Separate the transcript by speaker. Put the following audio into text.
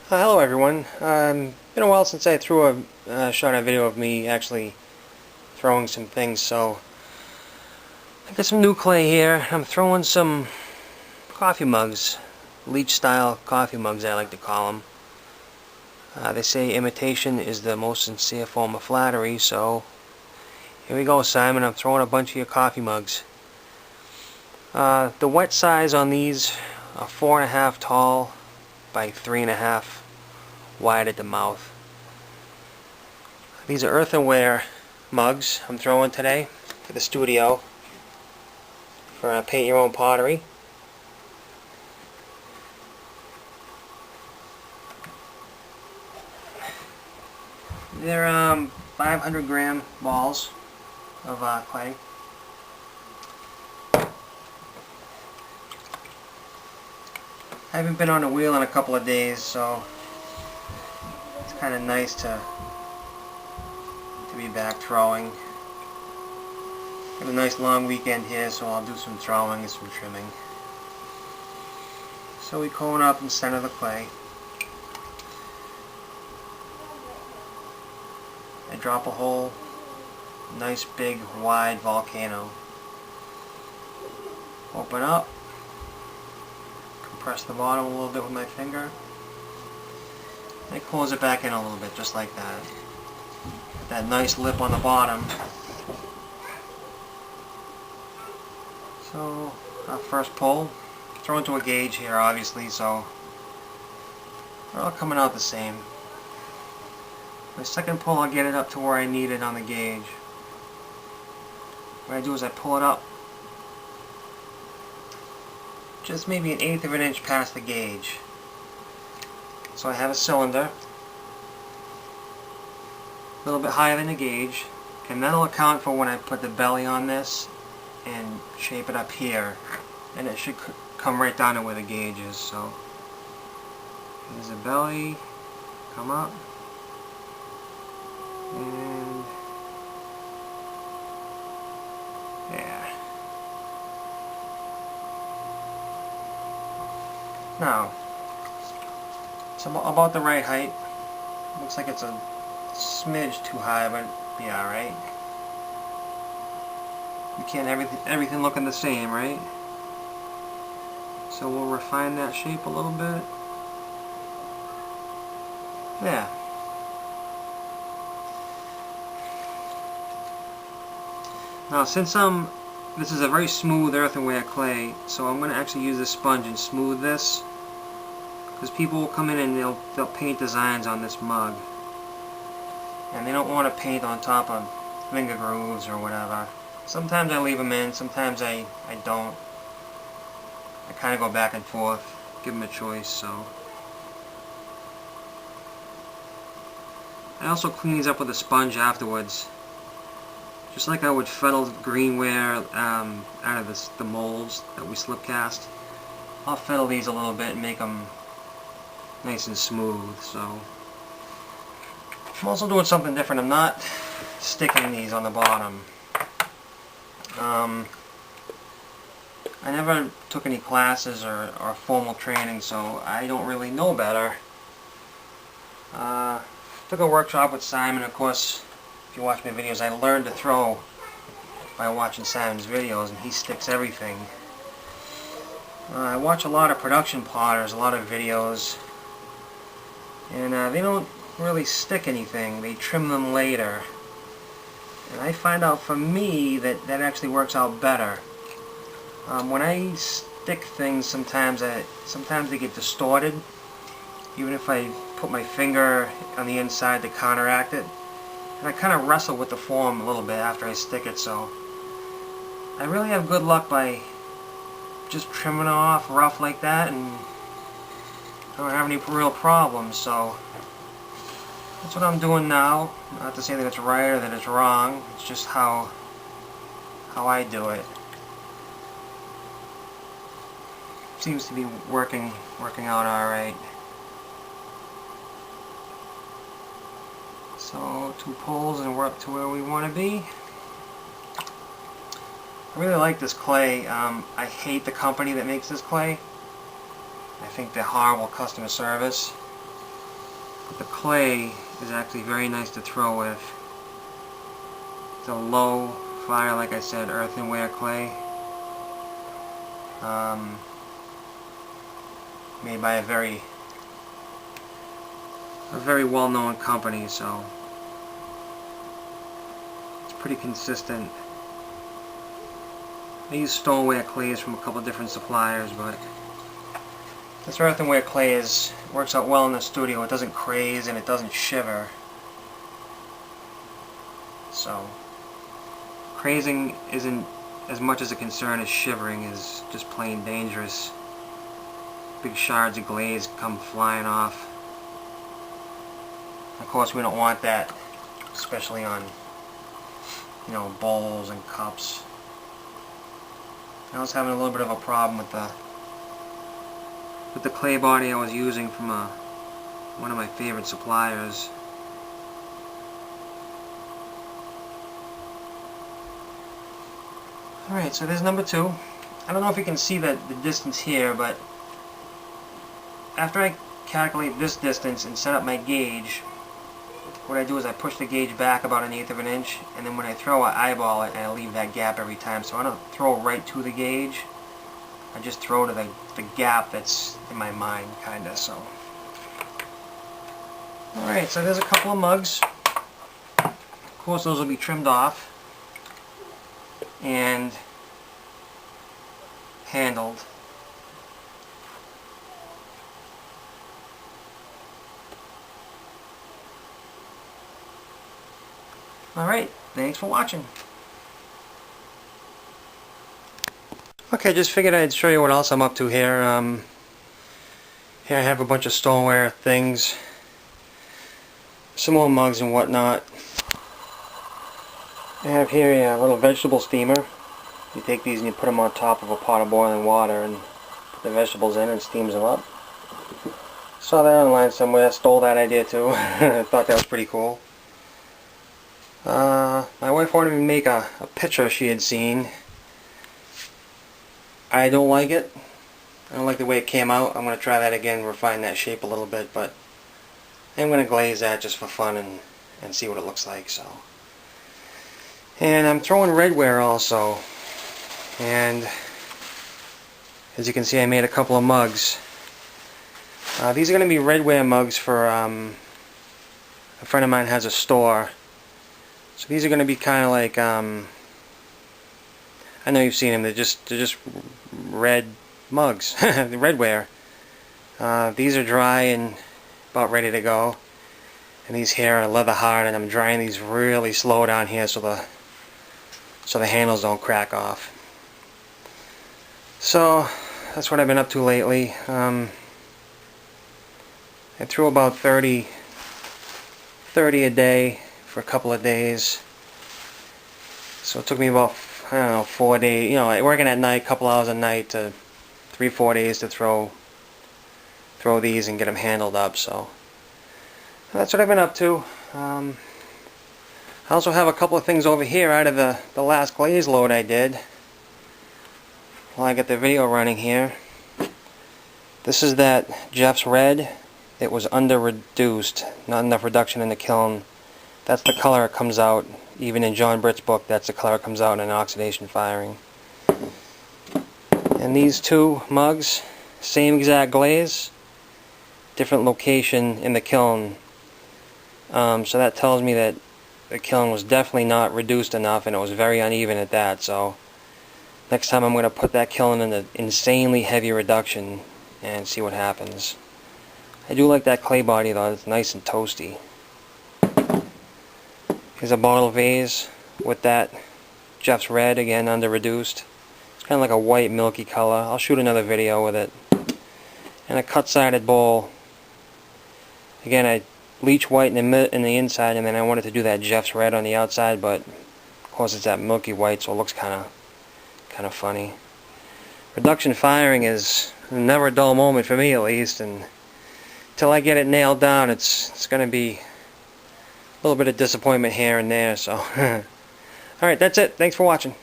Speaker 1: Hello everyone. Been a while since I shot a video of me actually throwing some things, so I got some new clay here. I'm throwing some coffee mugs, Leach style coffee mugs I like to call them. They say imitation is the most sincere form of flattery, so here we go, Simon. I'm throwing a bunch of your coffee mugs. The wet size on these are 4.5 tall by 3.5 wide at the mouth. These are earthenware mugs I'm throwing today for the studio for paint your own pottery. They're 500 gram balls of clay. I haven't been on a wheel in a couple of days, so it's kind of nice to be back throwing. Got a nice long weekend here, so I'll do some throwing and some trimming. So we cone up and center the clay. I drop a hole, nice big wide volcano. Open up. Press the bottom a little bit with my finger. And close it back in a little bit, just like that. That nice lip on the bottom. So, our first pull. Throw into a gauge here, obviously, so they're all coming out the same. My second pull, I'll get it up to where I need it on the gauge. What I do is I pull it up just maybe 1/8 of an inch past the gauge. So I have a cylinder a little bit higher than the gauge, and that'll account for when I put the belly on this and shape it up here, and it should come right down to where the gauge is. So there's the belly, come up, and yeah. Now, it's about the right height. Looks like it's a smidge too high, but it'll be alright. You can't have everything looking the same, right? So we'll refine that shape a little bit. Yeah. Now, since this is a very smooth earthenware clay, so I'm going to actually use this sponge and smooth this, because people will come in and they'll paint designs on this mug, and they don't want to paint on top of finger grooves or whatever. Sometimes I leave them in, sometimes I don't. I kind of go back and forth, give them a choice. So I also clean these up with a sponge afterwards. Just like I would fettle greenware out of the molds that we slip cast, I'll fettle these a little bit and make them nice and smooth. So I'm also doing something different. I'm not sticking these on the bottom. I never took any classes or formal training, so I don't really know better. Took a workshop with Simon, of course. If you watch my videos, I learned to throw by watching Simon's videos, and he sticks everything. I watch a lot of production potters, a lot of videos, and they don't really stick anything. They trim them later. And I find out for me that actually works out better. When I stick things, sometimes they get distorted, even if I put my finger on the inside to counteract it. And I kind of wrestle with the form a little bit after I stick it, so I really have good luck by just trimming it off rough like that, and I don't have any real problems. So that's what I'm doing now. Not to say that it's right or that it's wrong, it's just how I do it. Seems to be working out alright. So 2 pulls and we're up to where we want to be. I really like this clay. I hate the company that makes this clay. I think they're horrible customer service. But the clay is actually very nice to throw with. It's a low fire, like I said, earthenware clay. Made by a very well-known company, so it's pretty consistent. I use stoneware clays from a couple different suppliers, but this earthenware clay works out well in the studio. It doesn't craze and it doesn't shiver. So crazing isn't as much as a concern as shivering is just plain dangerous. Big shards of glaze come flying off. Of course, we don't want that, especially on, you know, bowls and cups. I was having a little bit of a problem with the clay body I was using from one of my favorite suppliers. Alright, so there's number 2. I don't know if you can see the distance here, but after I calculate this distance and set up my gauge, what I do is I push the gauge back about 1/8 of an inch, and then when I throw, I eyeball it and I leave that gap every time. So I don't throw right to the gauge. I just throw to the gap that's in my mind, kinda. So, alright, so there's a couple of mugs. Of course, those will be trimmed off and handled. Alright, thanks for watching. Okay, just figured I'd show you what else I'm up to here. Here I have a bunch of stoneware things, some more mugs and whatnot. I have here a little vegetable steamer. You take these and you put them on top of a pot of boiling water and put the vegetables in and steams them up. Saw that online somewhere, stole that idea too. I thought that was pretty cool. My wife wanted me to make a picture she had seen. I don't like it. I don't like the way it came out. I'm going to try that again, refine that shape a little bit, but I'm going to glaze that just for fun and see what it looks like. So, and I'm throwing redware also, and as you can see, I made a couple of mugs. These are going to be redware mugs for a friend of mine has a store. So these are going to be kind of like, I know you've seen them, they're just red mugs, redware. These are dry and about ready to go. And these here are leather hard, and I'm drying these really slow down here so the handles don't crack off. So that's what I've been up to lately. I threw about 30 a day for a couple of days. So it took me about, I don't know, 4 days, you know, working at night, a couple hours a night to 3-4 days to throw these and get them handled up. So that's what I've been up to. I also have a couple of things over here out of the last glaze load I did while I get the video running here. This is that Jeff's Red. It was under reduced, not enough reduction in the kiln. That's the color it comes out. Even in John Britt's book, that's the color it comes out in oxidation firing. And these 2 mugs, same exact glaze, different location in the kiln. So that tells me that the kiln was definitely not reduced enough, and it was very uneven at that. So next time I'm going to put that kiln in an insanely heavy reduction and see what happens. I do like that clay body though, it's nice and toasty. Here's a bottle vase with that Jeff's Red, again under reduced. It's kind of like a white milky color. I'll shoot another video with it. And a cut-sided bowl. Again, I bleach white in the inside, and then I wanted to do that Jeff's Red on the outside, but of course it's that milky white, so it looks kind of funny. Reduction firing is never a dull moment for me, at least, and until I get it nailed down, it's going to be a little bit of disappointment here and there. So, alright, that's it. Thanks for watching.